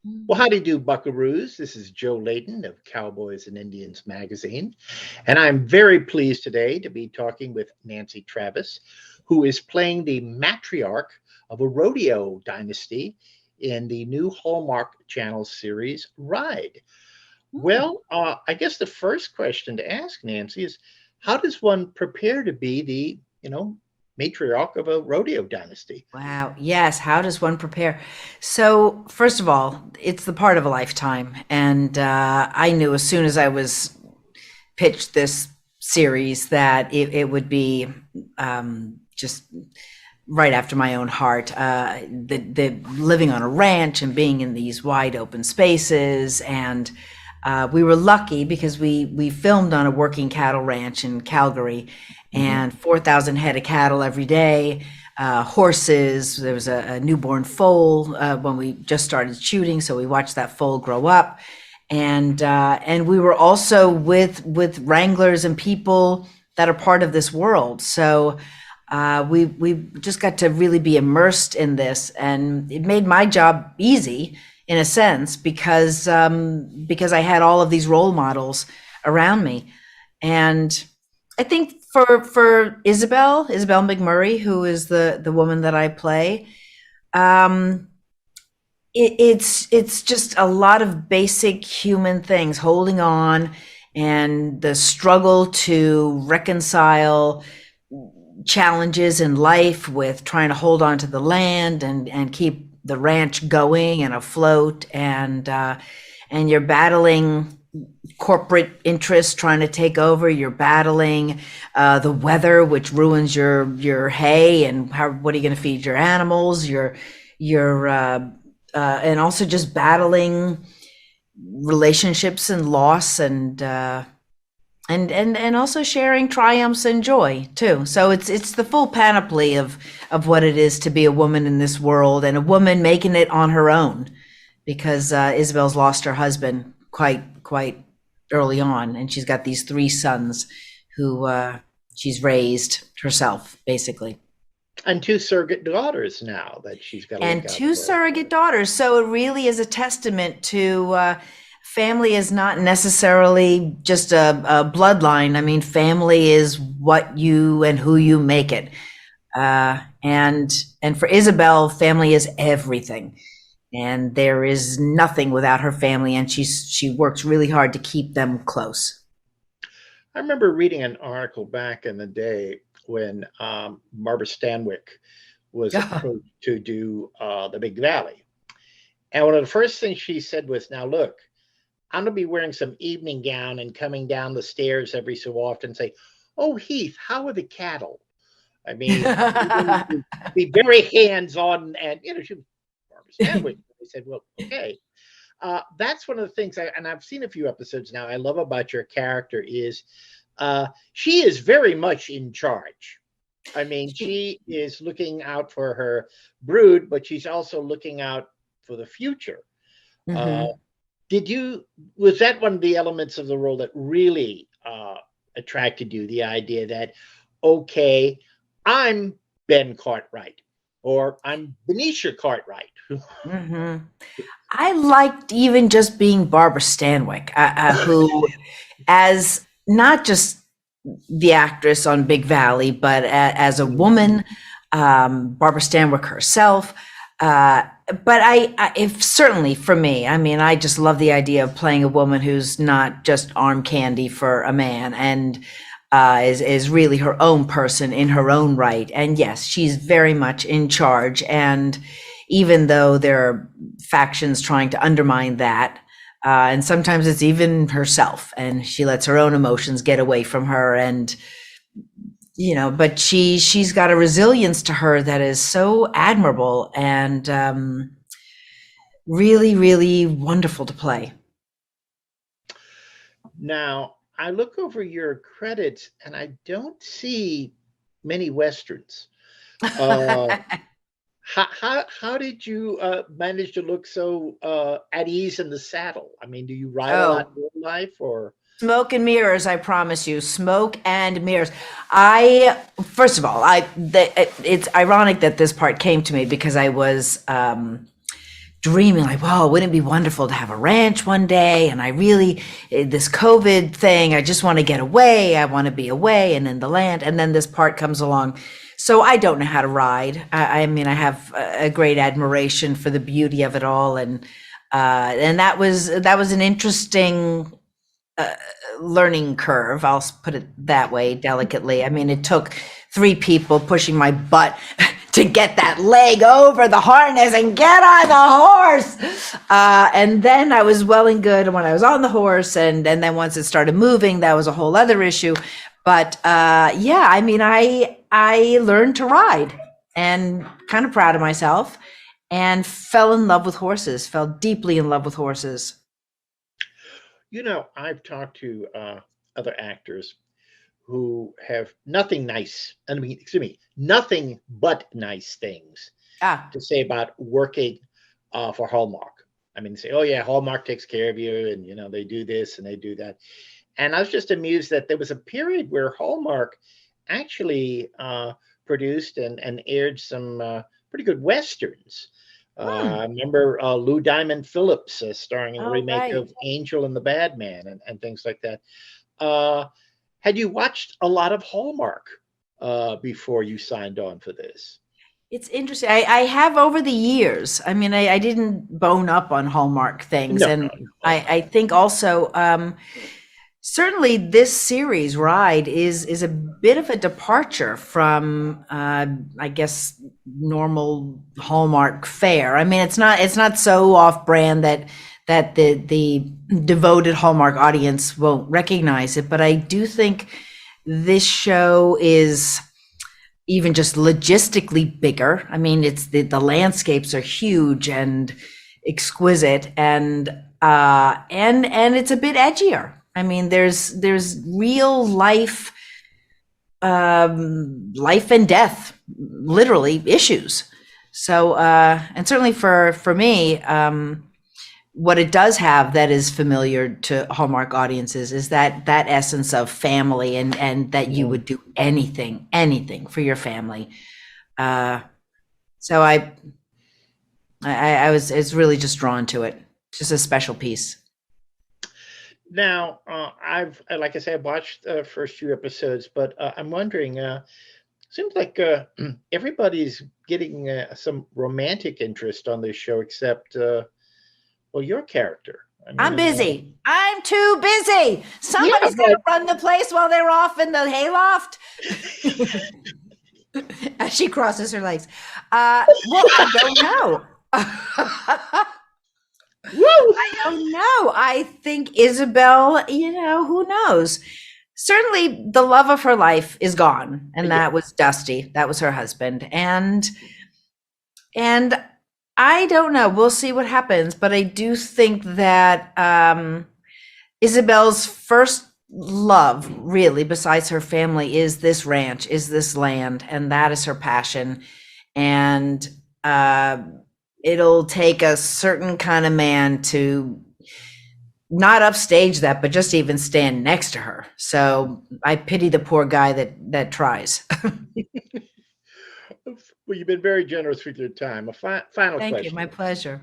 Well, how do you do, buckaroos? This is Joe Layton of Cowboys and Indians magazine, and I'm very pleased today to be talking with Nancy Travis, who is playing the matriarch of a rodeo dynasty in the new Hallmark Channel series Ride. Hmm. I guess the first question to ask Nancy is, how does one prepare to be the, matriarch of a rodeo dynasty? Wow. Yes. How does one prepare? So, first of all, it's the part of a lifetime. And I knew as soon as I was pitched this series that it would be just right after my own heart. The living on a ranch and being in these wide open spaces, and we were lucky because we filmed on a working cattle ranch in Calgary, Mhm. and 4,000 head of cattle every day. Horses. There was a newborn foal when we just started shooting, so we watched that foal grow up, and we were also with wranglers and people that are part of this world. So we just got to really be immersed in this, and it made my job easy in a sense because I had all of these role models around me. And I think for Isabel McMurray, who is the woman that I play, um, it's just a lot of basic human things, holding on, and the struggle to reconcile challenges in life with trying to hold on to the land and keep the ranch going and afloat, and you're battling corporate interests trying to take over. You're battling the weather, which ruins your hay, and what are you going to feed your animals? And also just battling relationships and loss, and also sharing triumphs and joy too. So it's the full panoply of what it is to be a woman in this world, and a woman making it on her own, because Isabel's lost her husband quite early on, and she's got these three sons who she's raised herself basically, And two surrogate daughters now that she's got to look and out two for. surrogate daughters. So it really is a testament to family is not necessarily just a bloodline. I mean, family is what you and who you make it. And for Isabel, family is everything, and there is nothing without her family. And she works really hard to keep them close. I remember reading an article back in the day when Barbara Stanwyck was approached to do the Big Valley. And one of the first things she said was, "Now look, I'm going to be wearing some evening gown and coming down the stairs every so often and say, 'Oh, Heath, how are the cattle?'" I mean, you're going to be very hands on. And, she was Barbara Stanwyck. They said, "Well, okay." That's one of the things, and I've seen a few episodes now, I love about your character is she is very much in charge. I mean, she is looking out for her brood, but she's also looking out for the future. Uh, Hmm. was that one of the elements of the role that really attracted you? The idea that, okay, I'm Ben Cartwright, or I'm Benicia Cartwright. Hmm. I liked even just being Barbara Stanwyck, who, as not just the actress on Big Valley, but as a woman, Barbara Stanwyck herself. But if certainly for me, I mean, I just love the idea of playing a woman who's not just arm candy for a man, and is really her own person in her own right. And yes, she's very much in charge. And even though there are factions trying to undermine that, and sometimes it's even herself, and she lets her own emotions get away from her, and but she's got a resilience to her that is so admirable, and really, really wonderful to play. Now, I look over your credits and I don't see many westerns. Uh, how did you manage to look so at ease in the saddle? I mean, do you ride a lot Oh, in real life, or? smoke and mirrors, I promise you. Smoke and mirrors. I First of all, it's ironic that this part came to me because I was dreaming like, wow, wouldn't it be wonderful to have a ranch one day? And I really, this COVID thing, I just want to get away. I want to be away and in the land. And then this part comes along. So I don't know how to ride. I mean, I have a great admiration for the beauty of it all. And that was an interesting learning curve. I'll put it that way delicately. I mean, it took 3 people pushing my butt to get that leg over the harness and get on the horse. And then I was well and good when I was on the horse. And then once it started moving, that was a whole other issue. But yeah, I mean, I learned to ride and kind of proud of myself and fell in love with horses, fell deeply in love with horses. I've talked to other actors who have nothing nice, I mean, excuse me, nothing but nice things Ah, to say about working for Hallmark. I mean, say, oh yeah, Hallmark takes care of you, and they do this and they do that. And I was just amused that there was a period where Hallmark actually produced and aired some pretty good westerns. I remember Lou Diamond Phillips starring in the oh, remake right. of Angel and the Bad Man and things like that. Uh, had you watched a lot of Hallmark before you signed on for this? It's interesting. I have over the years. I mean, I didn't bone up on Hallmark things. No, And no, no. I think also, certainly this series ride is a bit of a departure from, I guess, normal Hallmark fare. I mean, it's not so off brand that the devoted Hallmark audience won't recognize it. But I do think this show is even just logistically bigger. I mean, it's the landscapes are huge and exquisite, and it's a bit edgier. I mean, there's real life and death, literally issues. So, and certainly for me, what it does have that is familiar to Hallmark audiences is that essence of family and that you Mhm. would do anything for your family. Uh, so I was really just drawn to it. Just a special piece. Now, like I said, I've watched the first few episodes, but I'm wondering, seems like everybody's getting some romantic interest on this show except, well, your character. I I'm mean, busy. I'm too busy. yeah, Somebody's got to but run the place while they're off in the hayloft. As she crosses her legs. Well, I don't know. woo! I don't know. I think Isabel, who knows? Certainly the love of her life is gone, and Yeah, that was Dusty. That was her husband. And I don't know. We'll see what happens, but I do think that Isabel's first love, really, besides her family, is this ranch, is this land, and that is her passion. And it'll take a certain kind of man to not upstage that, but just even stand next to her. So I pity the poor guy that tries. well, you've been very generous with your time. A final Thank you. question. My pleasure.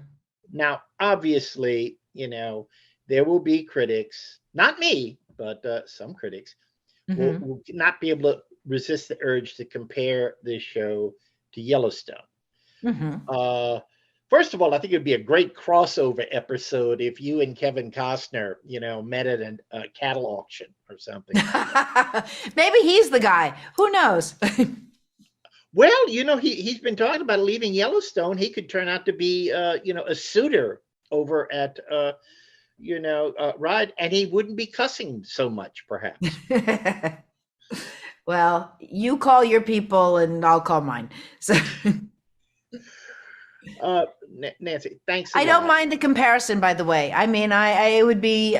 Now, obviously, there will be critics, not me, but some critics Hmm. will not be able to resist the urge to compare this show to Yellowstone. Hmm. Uh, First of all, I think it'd be a great crossover episode if you and Kevin Costner, met at a cattle auction or something like that. Maybe he's the guy. Who knows? Well, he's been talking about leaving Yellowstone. He could turn out to be, a suitor over at, Ride, and he wouldn't be cussing so much, perhaps. Well, you call your people and I'll call mine. So Nancy, thanks a I don't lot. mind the comparison, by the way. I mean, I would be,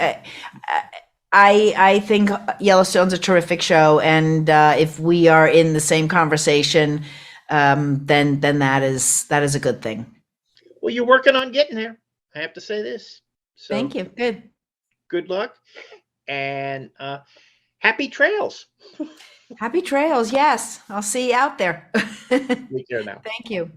I think Yellowstone's a terrific show, and if we are in the same conversation, then that is a good thing. Well, you're working on getting there. I have to say this. Thank So you. Good. good luck and happy trails. Happy trails. Yes, I'll see you out there. Take care now. Thank you.